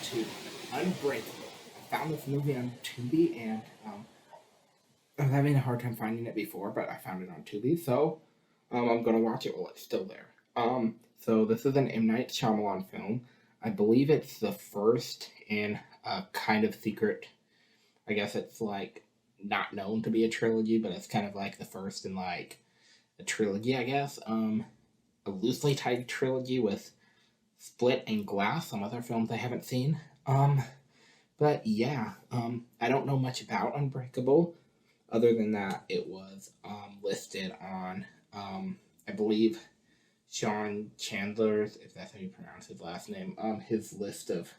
To Unbreakable. I found this movie on Tubi, and I was having a hard time finding it before, but I found it on Tubi, so I'm gonna watch it while it's still there. So this is an M. Night Shyamalan film. I believe it's the first in a kind of secret. I guess it's like not known to be a trilogy, but it's kind of like the first in like a trilogy, I guess. A loosely tied trilogy with Split and Glass, some other films I haven't seen. But yeah, I don't know much about Unbreakable, other than that it was listed on, I believe, Sean Chandler's, if that's how you pronounce his last name, his list of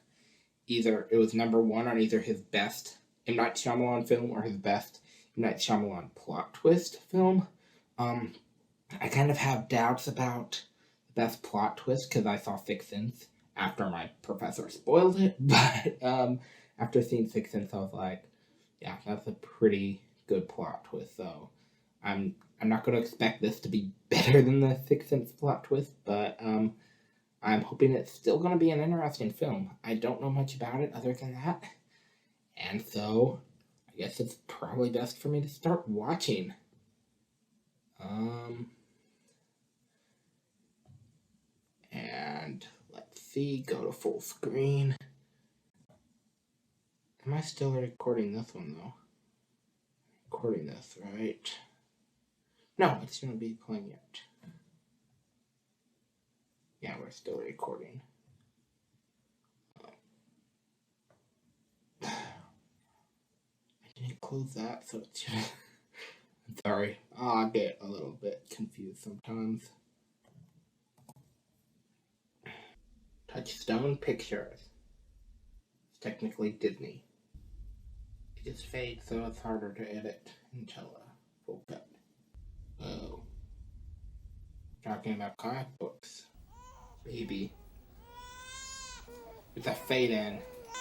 either, it was number one on either his best M. Night Shyamalan film or his best M. Night Shyamalan plot twist film. I kind of have doubts about the best plot twist because I saw Sixth Sense after my professor spoiled it, but after seeing Sixth Sense I was like, yeah, that's a pretty good plot twist, so I'm not going to expect this to be better than the Sixth Sense plot twist, but I'm hoping it's still going to be an interesting film. I don't know much about it other than that, and so I guess it's probably best for me to start watching. And let's see, go to full screen. Am I still recording this one though? Recording this, right? No, it's going to be playing yet. Yeah, we're still recording. I didn't close that, so it's I'm sorry. I get a little bit confused sometimes. Touchstone Pictures. It's technically Disney. It just fades, so it's harder to edit until full cut. Oh. Talking about comic books. Baby. It's a fade in.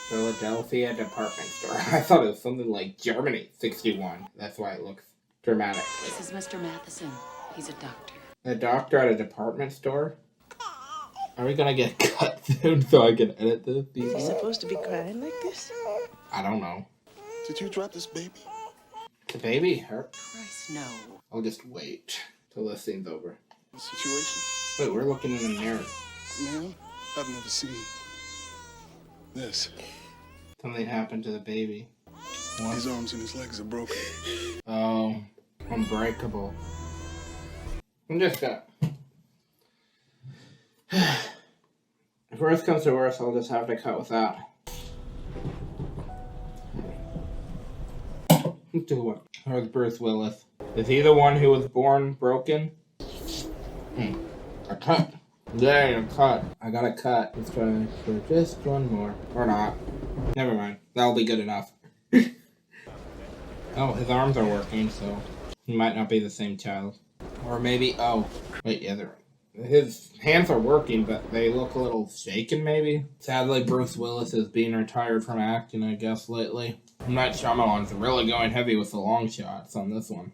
Philadelphia department store. I thought it was something like Germany 61. That's why it looks dramatic. This is Mr. Matheson. He's a doctor. A doctor at a department store? Are we gonna get cut soon so I can edit this? Is he supposed to be crying like this? I don't know. Did you drop this baby? The baby hurt? Christ, no. I'll just wait till this scene's over. Situation? Wait, we're looking in a mirror. Man, I've never seen this. Something happened to the baby. What? His arms and his legs are broken. Oh, Unbreakable. I'm just gonna... If worst comes to worst, I'll just have to cut with that. Do what? Where's Bruce Willis? Is he the one who was born broken? A cut. Yeah, a cut. I got a cut. Let's try for just one more. Or not. Never mind. That'll be good enough. Oh, his arms are working, so he might not be the same child. Or maybe, oh, wait, yeah, his hands are working, but they look a little shaken, maybe. Sadly, Bruce Willis is being retired from acting, I guess, lately. M. Night Shyamalan's really going heavy with the long shots on this one.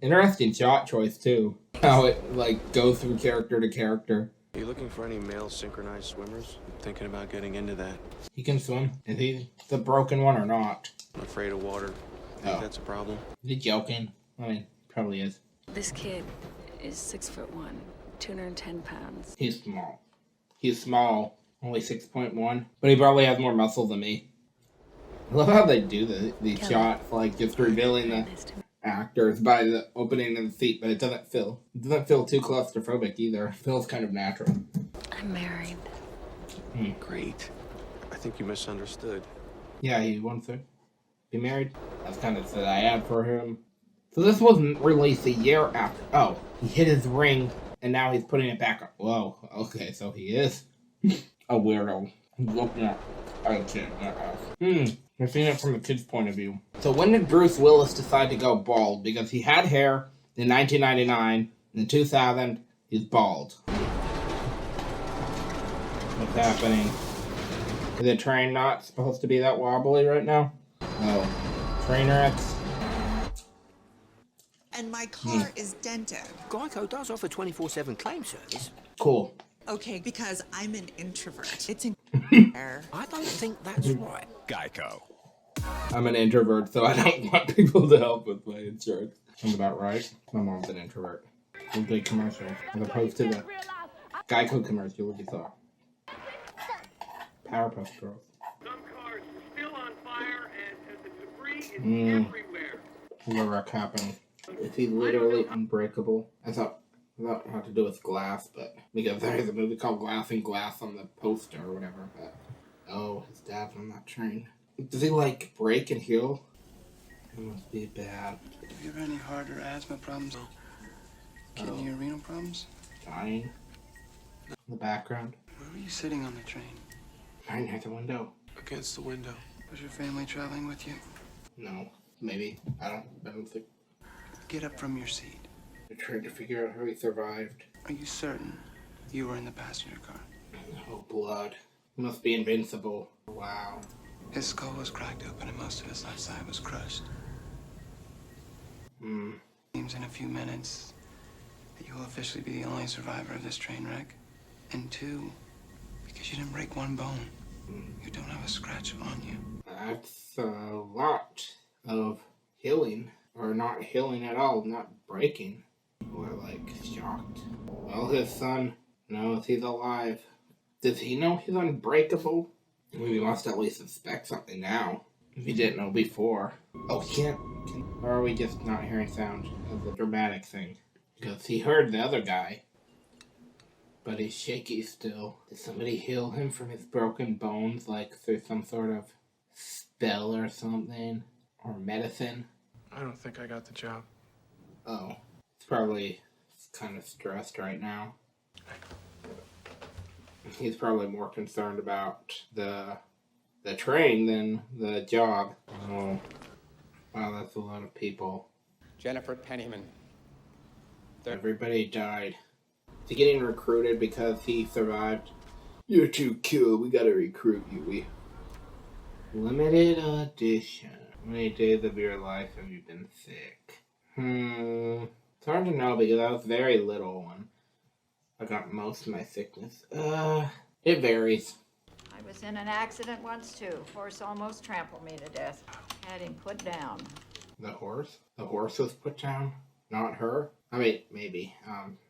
Interesting shot choice, too. How it, like, goes through character to character. Are you looking for any male synchronized swimmers? I'm thinking about getting into that. He can swim. Is he the broken one or not? I'm afraid of water. Think that's a problem? Is he joking? I mean, probably is. This kid is 6'1", 210 pounds. He's small. He's small. Only 6.1. But he probably has more muscle than me. I love how they do these shots, like just revealing the actors by the opening of the seat, but it doesn't feel too claustrophobic either. It feels kind of natural. I'm married. Great. I think you misunderstood. Yeah, he wants to be married. That's kind of the ad for him. So this wasn't released a year after. Oh, he hit his ring, and now he's putting it back up. Whoa, okay, so he is a weirdo. He's looking at a kid, not us. We're seeing it from the kid's point of view. So when did Bruce Willis decide to go bald? Because he had hair in 1999, in 2000, he's bald. What's happening? Is the train not supposed to be that wobbly right now? Oh. Train wrecks. and my car is dented. Geico does offer 24/7 claim service. Cool. Okay, because I'm an introvert. It's in there. I don't think that's right. Geico. I'm an introvert, so I don't want people to help with my insurance. Sounds about right. My mom's an introvert. A big commercial, as opposed to the Geico commercial you saw. Powerpuff Girls. Some cars are still on fire and the debris is everywhere. What happened? Is he literally unbreakable? I thought it had to do with glass, but because there is a movie called Glass and Glass on the poster or whatever. But oh, his dad's on that train. Does he like break and heal? It must be bad. Have you ever any heart or asthma problems? Kidney or renal problems? Dying. In the background. Where were you sitting on the train? Right near the window. Against the window. Was your family traveling with you? No, maybe. I don't think. Get up from your seat. I tried to figure out how he survived. Are you certain you were in the passenger car? Oh, blood. He must be invincible. Wow. His skull was cracked open and most of his left side was crushed. Seems in a few minutes that you will officially be the only survivor of this train wreck. And 2, because you didn't break one bone, you don't have a scratch on you. That's a lot of healing. Or not healing at all, not breaking. We're like shocked. Well, his son knows he's alive. Does he know he's unbreakable? We must at least suspect something now. If he didn't know before. Oh, he can't. Or are we just not hearing sound of the dramatic thing? Because he heard the other guy. But he's shaky still. Did somebody heal him from his broken bones? Like through some sort of spell or something? Or medicine? I don't think I got the job. Oh. He's probably kind of stressed right now. He's probably more concerned about the train than the job. Oh. Wow, that's a lot of people. Jennifer Pennyman. Everybody died. Is he getting recruited because he survived? You're too cool. We gotta recruit you. Limited edition. How many days of your life have you been sick? It's hard to know because I was very little when I got most of my sickness. It varies. I was in an accident once too. Horse almost trampled me to death. Had him put down. The horse? The horse was put down? Not her? I mean, maybe.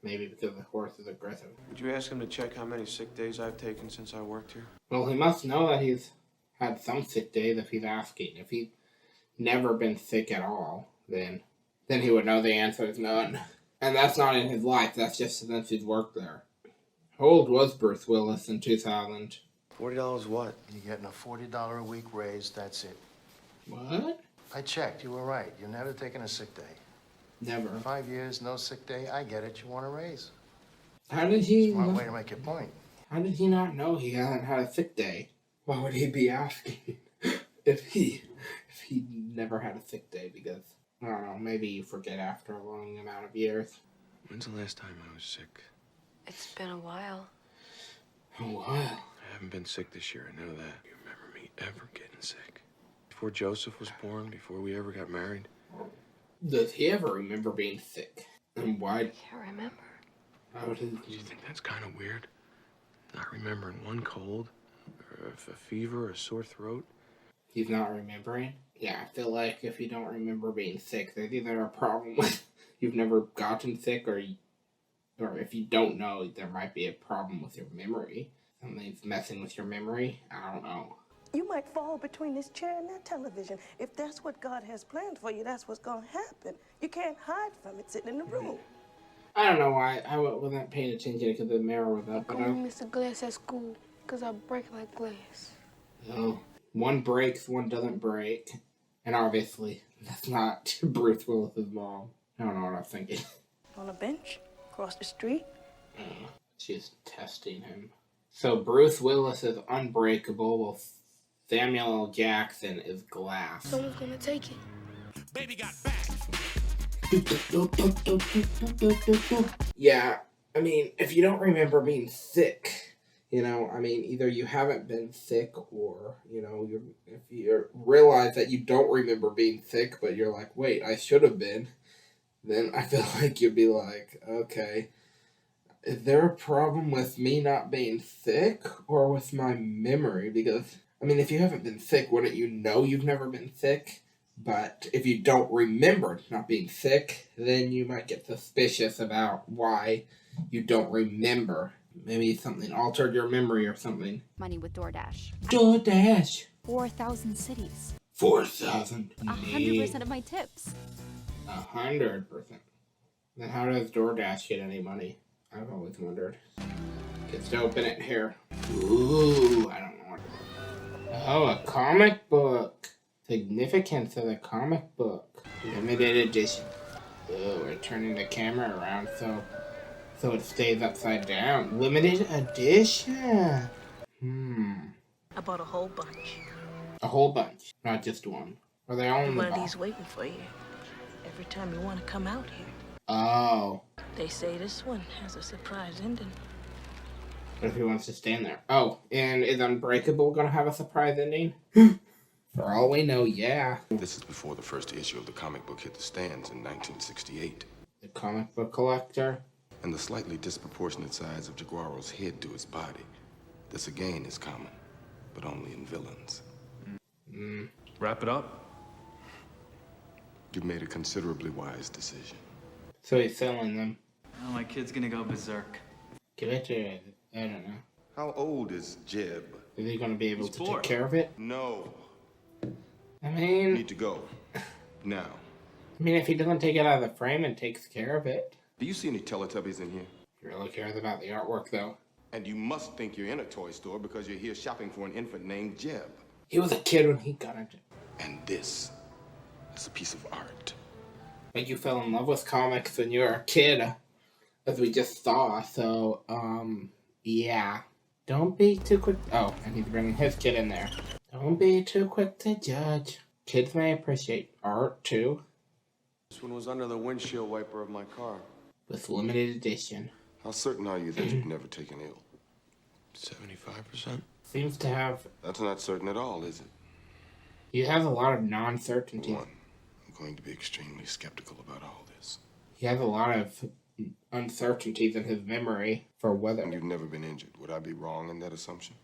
Maybe because the horse is aggressive. Would you ask him to check how many sick days I've taken since I worked here? Well, he must know that he's had some sick days if he's asking. If he's never been sick at all, then he would know the answer is none. And that's not in his life. That's just since he's worked there. How old was Bruce Willis in 2000? $40 what? You're getting a $40 a week raise, that's it. What? I checked, you were right. You're never taking a sick day. Never. 5 years, no sick day, I get it, you want a raise. How did he... Smart way to make your point. How did he not know he hadn't had a sick day? Why would he be asking if he never had a sick day? Because, I don't know, maybe you forget after a long amount of years. When's the last time I was sick? It's been a while. A while? I haven't been sick this year, I know that. You remember me ever getting sick? Before Joseph was born, before we ever got married? Does he ever remember being sick? And why? I can't remember. Why would he... Do you think that's kind of weird? Not remembering one cold, or a fever, or a sore throat? He's not remembering? Yeah, I feel like if you don't remember being sick, there's either a problem with you've never gotten sick, or if you don't know, there might be a problem with your memory. Something's messing with your memory. I don't know. You might fall between this chair and that television. If that's what God has planned for you, that's what's going to happen. You can't hide from it sitting in the room. I don't know why I wasn't paying attention because the mirror was up. I miss a glass at school because I break like glass. Oh, one breaks, one doesn't break. And obviously, that's not Bruce Willis's mom. I don't know what I'm thinking. On a bench, across the street. She's testing him. So Bruce Willis is unbreakable, while Samuel L. Jackson is glass. Someone's gonna take it. Baby got back. Yeah, I mean, if you don't remember being sick, I mean, either you haven't been sick or, if you realize that you don't remember being sick, but you're like, wait, I should have been, then I feel like you'd be like, okay, is there a problem with me not being sick or with my memory? Because, I mean, if you haven't been sick, wouldn't you know you've never been sick? But if you don't remember not being sick, then you might get suspicious about why you don't remember. Maybe something altered your memory or something. Money with DoorDash. DoorDash! 4,000 cities. 4,000. 100% of my tips. 100%. Then how does DoorDash get any money? I've always wondered. Just open it here. Ooh, I don't know. Oh, a comic book. Significance of the comic book. Limited edition. Oh, we're turning the camera around so it stays upside down. Limited edition. I bought a whole bunch. A whole bunch, not just one. Are they all in the One of box? these waiting for you. Every time you want to come out here. Oh. They say this one has a surprise ending. What if he wants to stand there? Oh, and is Unbreakable gonna have a surprise ending? For all we know, yeah. This is before the first issue of the comic book hit the stands in 1968. The comic book collector? And the slightly disproportionate size of Jaguaro's head to his body. This again is common, but only in villains. Wrap it up. You've made a considerably wise decision. So he's selling them. Oh, my kid's gonna go berserk. Give it to I don't know. How old is Jeb? Is he gonna be able He's to bored. take care of it? No. I You mean, need to go. Now. if he doesn't take it out of the frame and takes care of it. Do you see any Teletubbies in here? He really cares about the artwork, though. And you must think you're in a toy store because you're here shopping for an infant named Jeb. He was a kid when he got into it. And this is a piece of art. Like you fell in love with comics when you were a kid, as we just saw. So, yeah. Don't be too quick. Oh, and he's bringing his kid in there. Don't be too quick to judge. Kids may appreciate art, too. This one was under the windshield wiper of my car. With limited edition. How certain are you that you've never taken ill? 75%? Seems to have... That's not certain at all, is it? He has a lot of non-certainty. One, I'm going to be extremely skeptical about all this. He has a lot of uncertainties in his memory for whether... And you've never been injured. Would I be wrong in that assumption?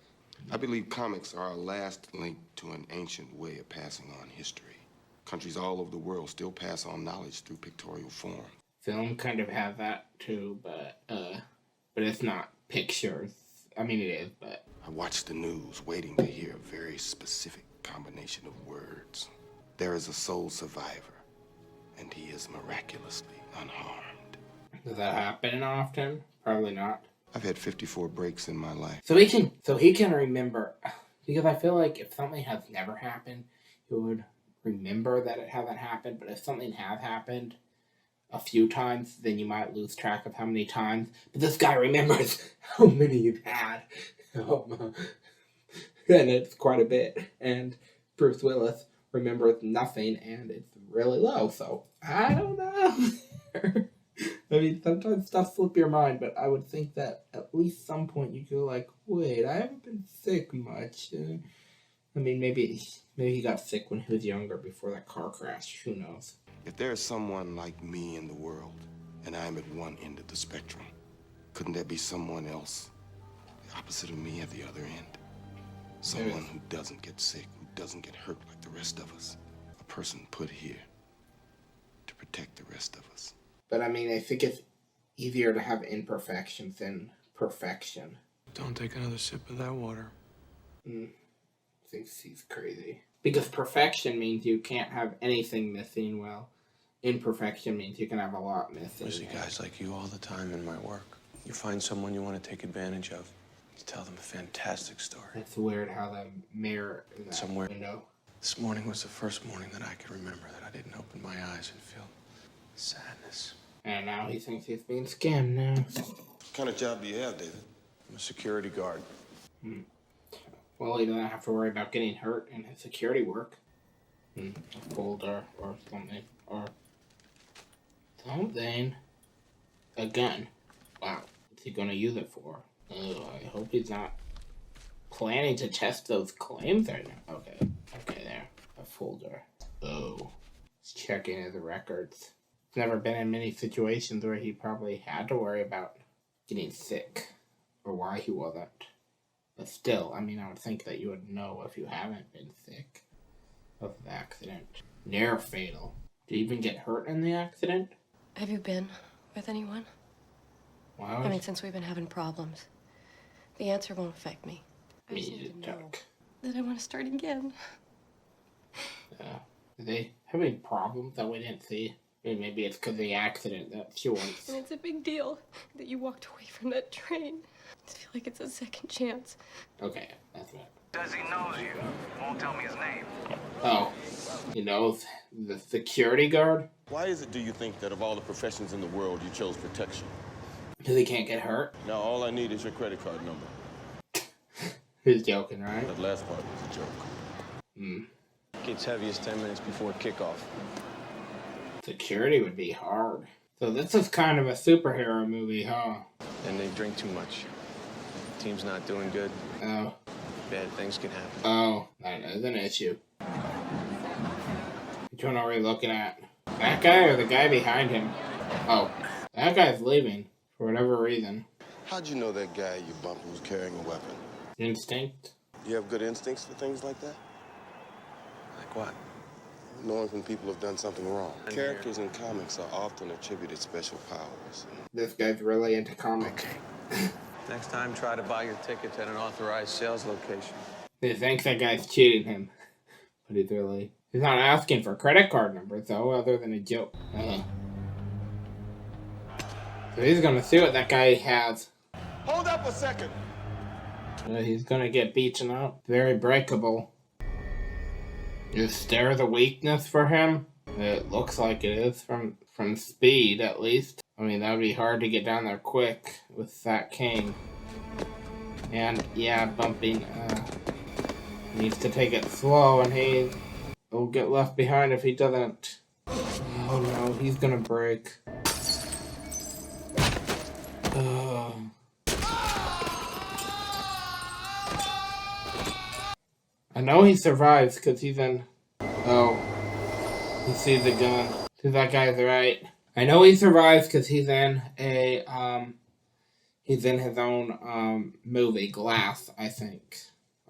I believe comics are our last link to an ancient way of passing on history. Countries all over the world still pass on knowledge through pictorial form. Film kind of has that too, but it's not pictures. I mean, it is, but... I watch the news waiting to hear a very specific combination of words. There is a sole survivor, and he is miraculously unharmed. Does that happen often? Probably not. I've had 54 breaks in my life. So he can remember, because I feel like if something has never happened, he would remember that it hasn't happened, but if something has happened a few times, then you might lose track of how many times. But this guy remembers how many you've had. And it's quite a bit. And Bruce Willis remembers nothing, and it's really low, so I don't know. I mean, sometimes stuff slip your mind, but I would think that at least some point you go like, wait, I haven't been sick much. I mean, maybe he got sick when he was younger before that car crash. Who knows? If there is someone like me in the world, and I'm at one end of the spectrum, couldn't there be someone else, the opposite of me at the other end? Someone who doesn't get sick, who doesn't get hurt like the rest of us. A person put here to protect the rest of us. But I mean, I think it's easier to have imperfections than perfection. Don't take another sip of that water. Thinks he's crazy. Because perfection means you can't have anything missing, well, imperfection means you can have a lot missing. I see guys like you all the time in my work. You find someone you want to take advantage of. You tell them a fantastic story. It's weird how the mirror in that Somewhere. window. This morning was the first morning that I can remember that I didn't open my eyes and feel sadness. And now he thinks he's being scammed now. What kind of job do you have, David? I'm a security guard. Well, he doesn't have to worry about getting hurt in his security work. A folder or something. Or something. A gun. Wow. What's he going to use it for? Oh, I hope he's not planning to test those claims right now. Okay. Okay, there. A folder. Oh. He's checking his records. never been in many situations where he probably had to worry about getting sick or why he wasn't. But still, I mean, I would think that you would know if you haven't been sick of the accident. Near fatal. Did you even get hurt in the accident? Have you been with anyone? Wow. I mean, since we've been having problems. The answer won't affect me. I just need to know that I want to start again. Did they have any problems that we didn't see? I mean, maybe it's because of the accident that she wants. And it's a big deal that you walked away from that train. I feel like it's a second chance. Okay, that's right. Says he knows you. Won't tell me his name. Oh, he knows the security guard? Why is it, do you think, that of all the professions in the world, you chose protection? Because he can't get hurt? Now, all I need is your credit card number. He's joking, right? That last part was a joke. Gets heaviest 10 minutes before kickoff. Security would be hard. So this is kind of a superhero movie, huh? And they drink too much. Team's not doing good. Oh. Bad things can happen. Oh, that is an issue. Which one are we looking at? That guy or the guy behind him? Oh, that guy's leaving for whatever reason. How'd you know that guy you bumped was carrying a weapon? Instinct? You have good instincts for things like that? Like what? Knowing when people have done something wrong. Characters in comics are often attributed special powers. This guy's really into comics. Next time, try to buy your tickets at an authorized sales location. He thinks that guy's cheating him. But he's really... He's not asking for credit card numbers, though, other than a joke. So he's gonna see what that guy has. Hold up a second! He's gonna get beaten up. Very breakable. Is stairs a weakness for him? It looks like it is, from speed, at least. I mean, that would be hard to get down there quick with that cane. And, yeah, bumping. Needs to take it slow, and he will get left behind if he doesn't. Oh no, he's gonna break. I know he survives because he's in... Oh. He sees the gun. See, that guy's right. I know he survives because he's in a, he's in his own, movie, Glass, I think.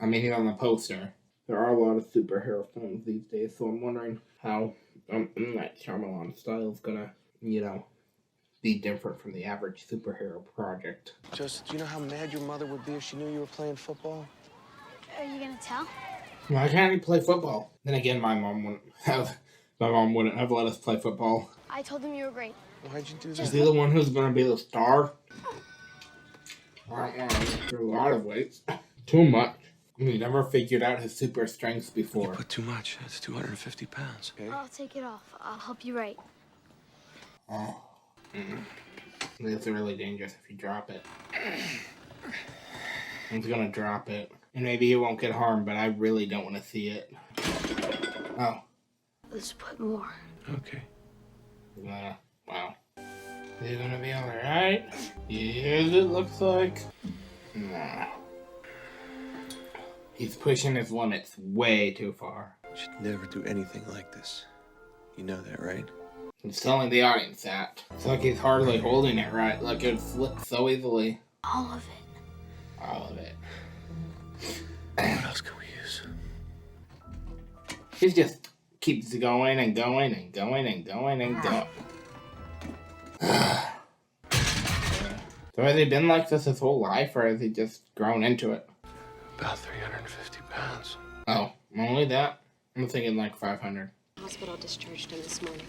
I mean, he's on the poster. There are a lot of superhero films these days, so I'm wondering how, that Shyamalan style is gonna, you know, be different from the average superhero project. Just, do you know how mad your mother would be if she knew you were playing football? Are you gonna tell? Why can't he play football? Then again, my mom wouldn't have let us play football. I told him you were great. Why'd you do that? Is he the one who's gonna be the star? I don't know, through a lot of weights. Too much. He never figured out his super strengths before. You put too much. That's 250 pounds. Okay. I'll take it off. I'll help you right. Oh. It's really dangerous if you drop it. He's gonna drop it. And maybe he won't get harmed, but I really don't want to see it. Oh. Let's put more. Okay. Wow. Is he gonna be alright? Yes, it looks like. Nah. He's pushing his limits way too far. You should never do anything like this. You know that, right? He's telling the audience that. It's like he's hardly holding it right. Like it would flip so easily. All of it. All of it. What else can we use? He just keeps going and going and going and going and going. So has he been like this his whole life, or has he just grown into it? About 350 pounds. Oh, only that? I'm thinking like 500. Hospital discharged him this morning.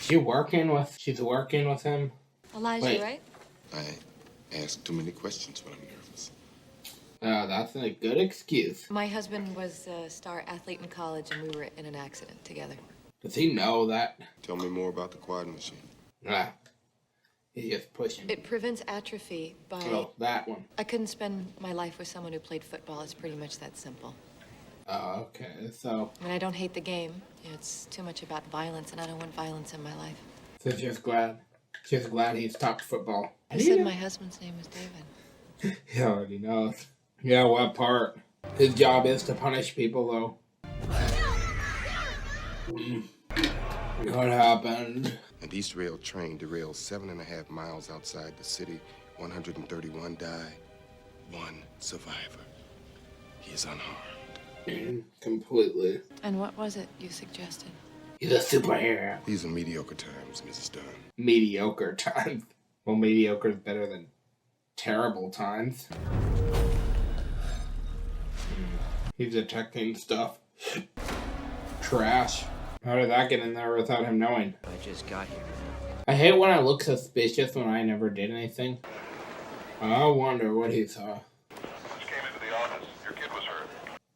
She's working with him? Elijah, Wait. right? I ask too many questions when I'm nervous. That's a good excuse. My husband was a star athlete in college, and we were in an accident together. Does he know that? Tell me more about the quad machine. He's just pushing. It prevents atrophy by... Oh, that one. I couldn't spend my life with someone who played football. It's pretty much that simple. Oh, okay, so... And I don't hate the game. It's too much about violence, and I don't want violence in my life. So she's glad he stopped football. Who said my husband's name is David? He already knows. Yeah, what part? His job is to punish people, though. What happened? An East Rail train derailed 7.5 miles outside the city. 131 died. 1 survivor. He is unharmed. Completely. And what was it you suggested? He's a superhero. These are mediocre times, Mrs. Dunn. Mediocre times. Well, mediocre is better than terrible times. He's detecting stuff. Trash. How did that get in there without him knowing? I just got here. I hate when I look suspicious when I never did anything. I wonder what he saw. Just came into the office. Your kid was hurt.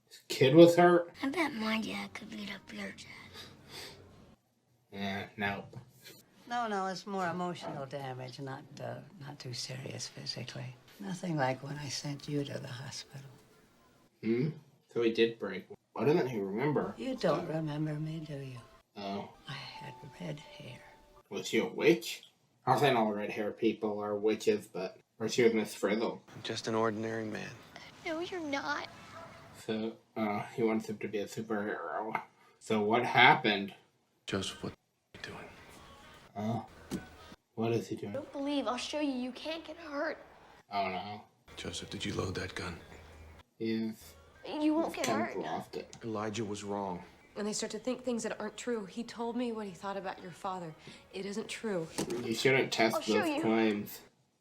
His kid was hurt? I bet my dad could beat up your dad. Yeah, nope. No, it's more emotional damage, not too serious physically. Nothing like when I sent you to the hospital. So he did break. Why doesn't he remember? You don't remember me, do you? Oh. I had red hair. Was she a witch? I was saying all red-haired people are witches, but... Or she was Miss Frizzle. I'm just an ordinary man. No, you're not. So, he wants him to be a superhero. So what happened? Joseph, what are you doing? Oh. What is he doing? Don't believe. I'll show you. You can't get hurt. Oh no. Joseph, did you load that gun? Yes. You won't get Kind hurt. of lost it. Elijah was wrong. And they start to think things that aren't true. He told me what he thought about your father. It isn't true. You shouldn't test I'll show those you. claims.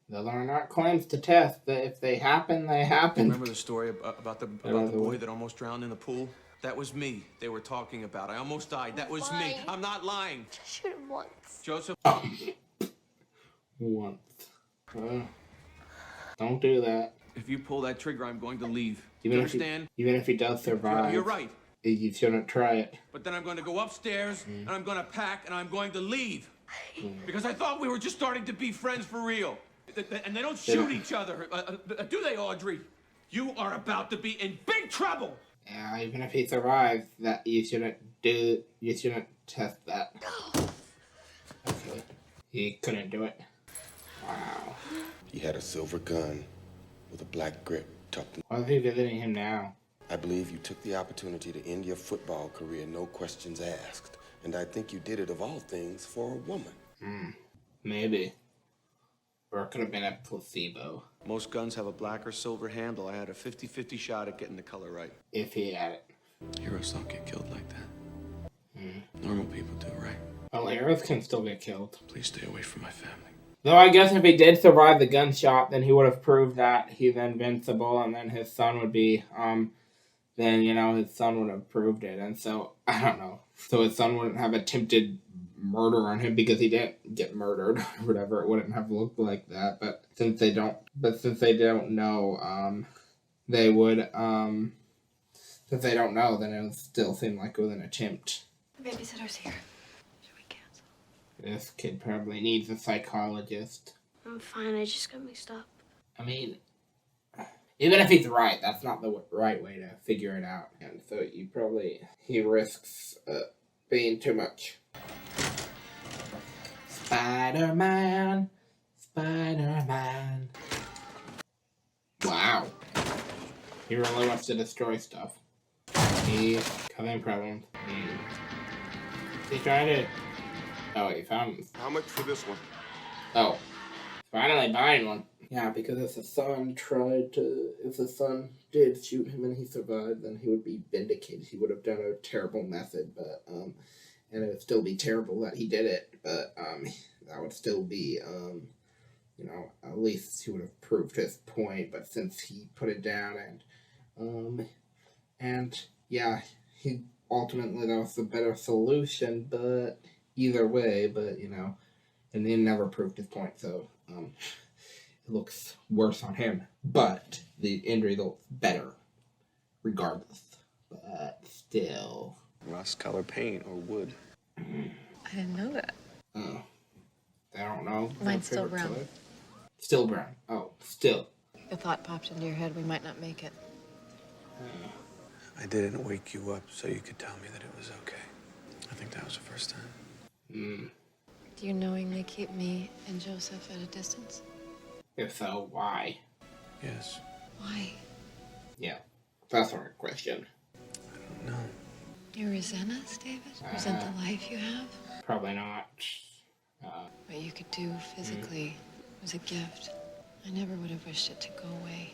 Those are not claims to test. If they happen, they happen. Remember the story about the boy that almost drowned in the pool? That was me they were talking about. I almost died. That was me. I'm not lying. Just shoot him once. Joseph. Once. Don't do that. If you pull that trigger, I'm going to leave. Even you if understand? Even if he does survive. You're right. You shouldn't try it. But then I'm going to go upstairs, and I'm going to pack, and I'm going to leave. Because I thought we were just starting to be friends for real. And they don't shoot each other, do they, Audrey? You are about to be in big trouble! Yeah, even if he survives, that you shouldn't test that. Okay. He couldn't do it. Wow. He had a silver gun with a black grip tucked in. Why is he visiting him now? I believe you took the opportunity to end your football career, no questions asked. And I think you did it, of all things, for a woman. Maybe. Or it could have been a placebo. Most guns have a black or silver handle. I had a 50-50 shot at getting the color right. If he had it. Heroes don't get killed like that. Normal people do, right? Well, heroes can still get killed. Please stay away from my family. Though I guess if he did survive the gunshot, then he would have proved that he's invincible, and then his son would be, then, you know, his son would have proved it. And so, I don't know. So his son wouldn't have attempted murder on him because he didn't get murdered or whatever. It wouldn't have looked like that. But since they don't know, they would, since they don't know, then it would still seem like it was an attempt. The babysitter's here. Should we cancel? This kid probably needs a psychologist. I'm fine. I just got mixed up. I mean, even if he's right, that's not the right way to figure it out. And so he risks being too much. Spider-Man. Wow. He really wants to destroy stuff. He's having problems. He's trying to... Oh, he found... How much for this one? Oh. Finally buying one. Yeah, because if the son did shoot him and he survived, then he would be vindicated. He would have done a terrible method, but, and it would still be terrible that he did it, but, that would still be, you know, at least he would have proved his point, but since he put it down and, yeah, he ultimately, that was the better solution, but either way, but, you know, and he never proved his point, so, it looks worse on him, but the injury looks better, regardless, but still. Rust color paint or wood. I didn't know that. Oh. I don't know. Mine's still brown. Color. Still brown. Oh, still. The thought popped into your head we might not make it. I didn't wake you up so you could tell me that it was okay. I think that was the first time. Do you knowingly keep me and Joseph at a distance? If so, why? Yes. Why? Yeah, that's the right question. I don't know. Do you resent us, David? Resent the life you have? Probably not. What you could do physically was a gift. I never would have wished it to go away.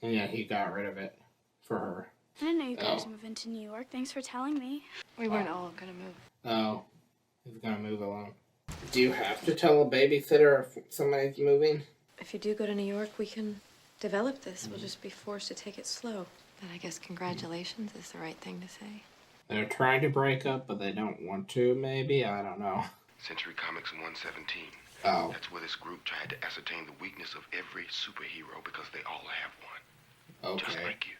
And yet he got rid of it for her. I didn't know you guys moved into New York. Thanks for telling me. We weren't all gonna move. Oh, he's gonna move alone. Do you have to tell a babysitter if somebody's moving? If you do go to New York, we can develop this. We'll just be forced to take it slow. But I guess congratulations is the right thing to say. They're trying to break up, but they don't want to, maybe? I don't know. Century Comics 117. Oh. That's where this group tried to ascertain the weakness of every superhero because they all have one. Okay. Just like you.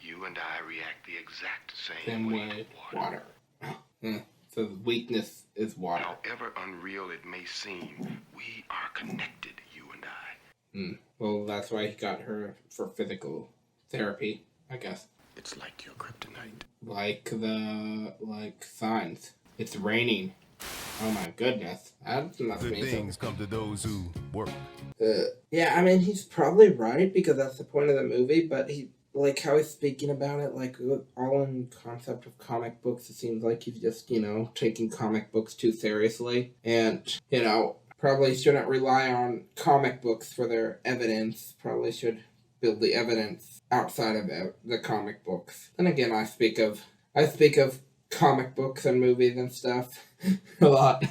You and I react the exact same Same way way. to water. So the weakness is water. However unreal it may seem, we are connected, you and I. Well, that's why he got her for physical therapy, I guess. It's like your kryptonite. Like signs. It's raining. Oh my goodness. That must Good mean things come to those who work. Yeah, I mean, he's probably right because that's the point of the movie, but he, like, how he's speaking about it, like, all in concept of comic books, it seems like he's just, taking comic books too seriously. And, probably shouldn't rely on comic books for their evidence. Probably should build the evidence outside of the comic books. And again, I speak of comic books and movies and stuff a lot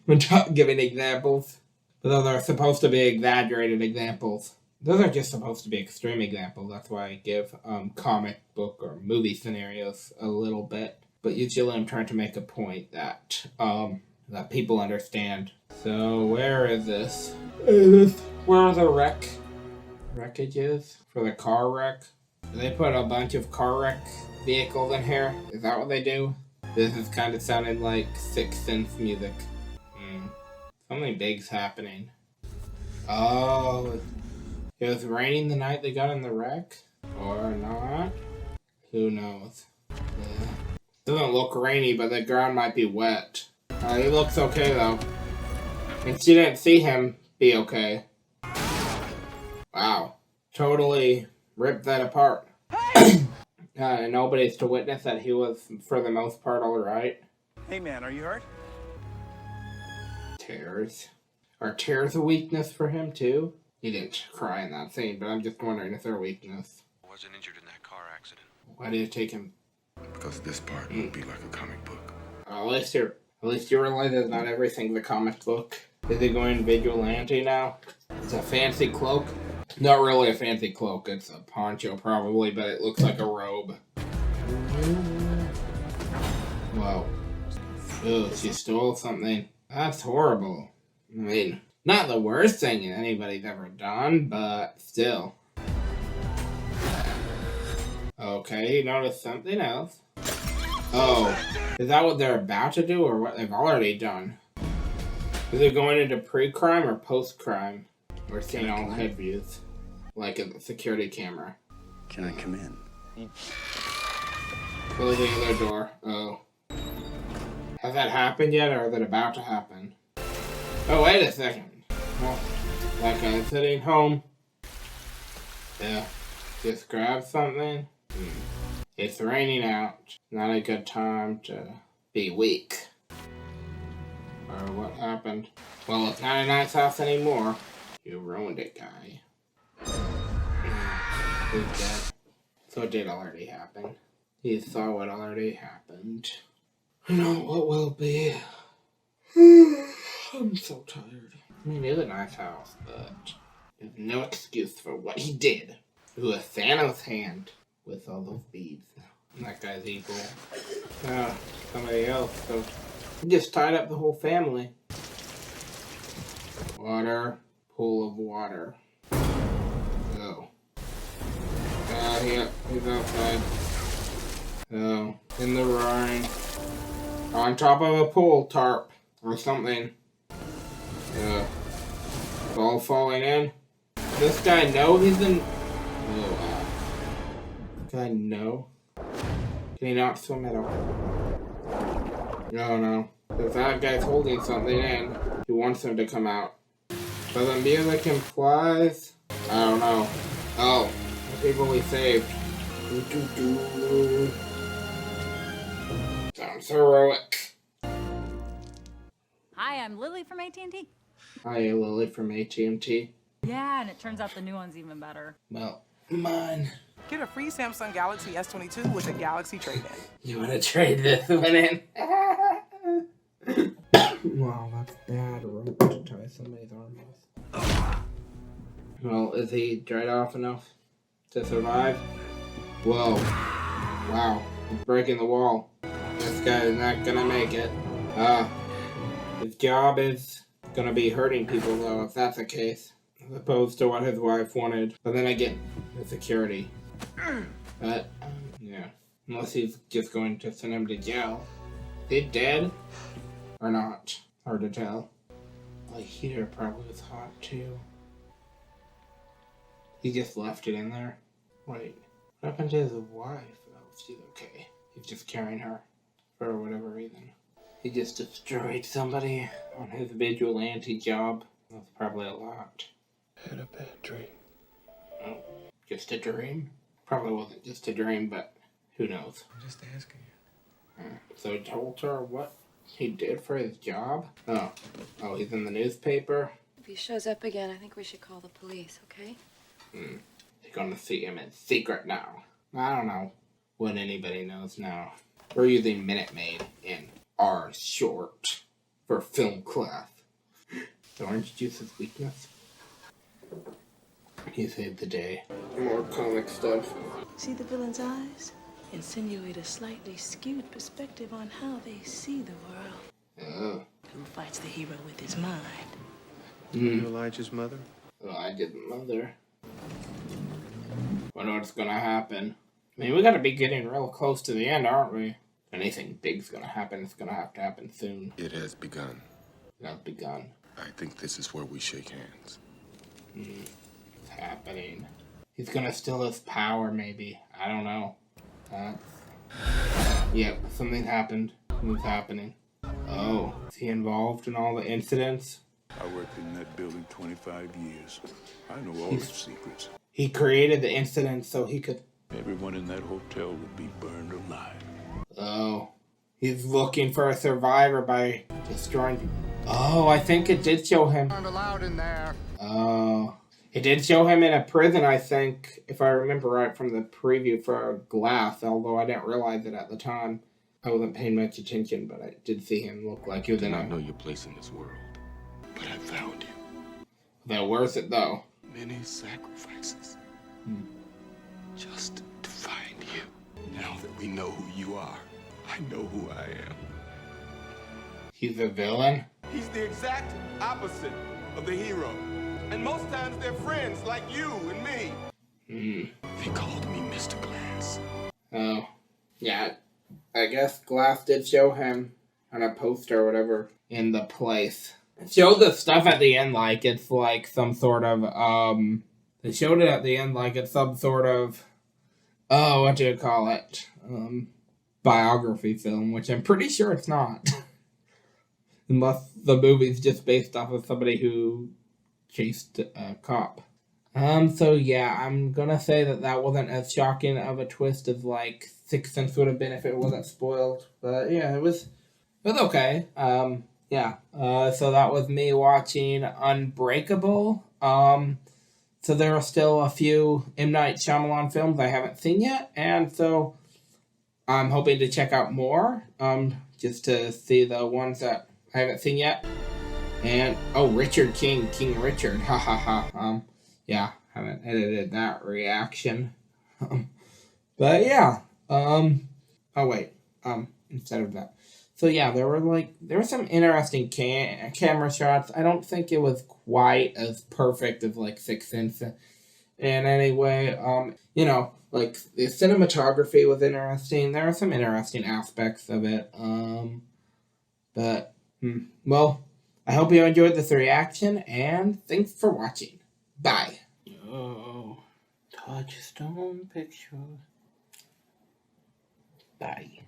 when giving examples. But those are supposed to be exaggerated examples. Those are just supposed to be extreme examples. That's why I give comic book or movie scenarios a little bit. But usually I'm trying to make a point that that people understand. So where is this? Where are the wreckages for the car wreck? Do they put a bunch of car wreck vehicles in here? Is that what they do? This is kind of sounding like Sixth Sense music. Something big's happening. Oh, it was raining the night they got in the wreck? Or not? Who knows? Yeah. Doesn't look rainy, but the ground might be wet. He looks okay though. And she didn't see him be okay. Wow. Totally ripped that apart. Nobody's to witness that he was, for the most part, alright. Hey man, are you hurt? Tears. Are tears a weakness for him too? He didn't cry in that scene, but I'm just wondering if they're a weakness. I wasn't injured in that car accident. Why did it take him? Because this part won't be like a comic book. At least you realize that not everything's a comic book. Is he going vigilante now? It's a fancy cloak. Not really a fancy cloak. It's a poncho probably, but it looks like a robe. Whoa. Oh, she stole something. That's horrible. I mean, not the worst thing anybody's ever done, but still. Okay, you noticed something else. Oh, is that what they're about to do or what they've already done? Is it going into pre-crime or post-crime? We're seeing all head views, like a security camera. Can I come in? Close the other door. Oh. Has that happened yet, or is it about to happen? Oh, wait a second. Well, that guy's sitting home. Yeah. Just grab something. It's raining out. Not a good time to be weak. Or what happened? Well, it's not a nice house anymore. You ruined it, guy. He's dead. So it did already happen. He saw what already happened. I know what will be. I'm so tired. I mean, it's a nice house, but there's no excuse for what he did. Ooh, a Thanos hand with all those beads. That guy's evil. Somebody else. So he just tied up the whole family. Water. Pool of water. Oh. He's outside. Oh, in the rain. On top of a pool tarp. Or something. It's all falling in. Does this guy know he's in... Oh, wow. Does this guy know? Can he not swim at all? No. If that guy's holding something in, he wants him to come out. So the music implies... I don't know. Oh, the people we saved. Sounds heroic. Hi, I'm Lily from AT&T. Hi, Lily from AT&T. Yeah, and it turns out the new one's even better. Well, mine. Get a free Samsung Galaxy S22 with a Galaxy trade-in. You want to trade this one in? Wow, that's bad rope to tie somebody's arm with. Well, is he dried off enough to survive? Whoa. Wow. He's breaking the wall. This guy is not gonna make it. His job is gonna be hurting people, though, if that's the case. As opposed to what his wife wanted. But then again, the security. But, yeah. Unless he's just going to send him to jail. Is he dead? Or not? Hard to tell. The heater probably was hot, too. He just left it in there. Wait, what happened to his wife? Oh, she's okay. He's just carrying her for whatever reason. He just destroyed somebody on his vigilante job. That's probably a lot. Had a bad dream. Oh, just a dream? Probably wasn't just a dream, but who knows? I'm just asking you. So he told her what he did for his job? Oh, he's in the newspaper? If he shows up again, I think we should call the police, okay? They're gonna see him in secret now. I don't know what anybody knows now. We're using Minute Maid in our short for film class. The orange juice is weakness. He saved the day. More comic stuff. See the villain's eyes? Insinuate a slightly skewed perspective on how they see the world. Oh. Who fights the hero with his mind? You Elijah's mother? Elijah's mother. Wonder what's gonna happen. I mean, we gotta be getting real close to the end, aren't we? If anything big's gonna happen, it's gonna have to happen soon. It has begun. It has begun. I think this is where we shake hands. It's happening. He's gonna steal his power, maybe. I don't know. Yep, something happened. Something's happening. Oh, is he involved in all the incidents? I worked in that building 25 years. I know all its secrets. He created the incident so he could... Everyone in that hotel would be burned alive. Oh. He's looking for a survivor by destroying... Oh, I think it did show him... Aren't allowed in there. Oh. It did show him in a prison, I think, if I remember right from the preview for Glass, although I didn't realize it at the time. I wasn't paying much attention, but I did see him look like he was in a... I know your place in this world, but I found you. They're worth it, though. Many sacrifices. Just to find you. Now that we know who you are, I know who I am. He's a villain? He's the exact opposite of the hero. And most times they're friends like you and me. They called me Mr. Glass. Oh. Yeah. I guess Glass did show him on a poster or whatever in the place. It showed the stuff at the end like it's like some sort of, they showed it at the end like it's some sort of, what do you call it? Biography film, which I'm pretty sure it's not. Unless the movie's just based off of somebody who chased a cop. So yeah, I'm gonna say that wasn't as shocking of a twist as like Sixth Sense would have been if it wasn't spoiled. But yeah, it was okay. Yeah. So that was me watching Unbreakable. So there are still a few M. Night Shyamalan films I haven't seen yet, and so I'm hoping to check out more. Just to see the ones that I haven't seen yet. And, Richard King Richard, ha ha ha, yeah, haven't edited that reaction, but yeah, instead of that, so yeah, there were some interesting camera shots. I don't think it was quite as perfect as, like, Sixth Sense in any way, like, the cinematography was interesting, there are some interesting aspects of it, but, well, I hope you enjoyed this reaction, and thanks for watching. Bye. Oh, touchstone picture. Bye.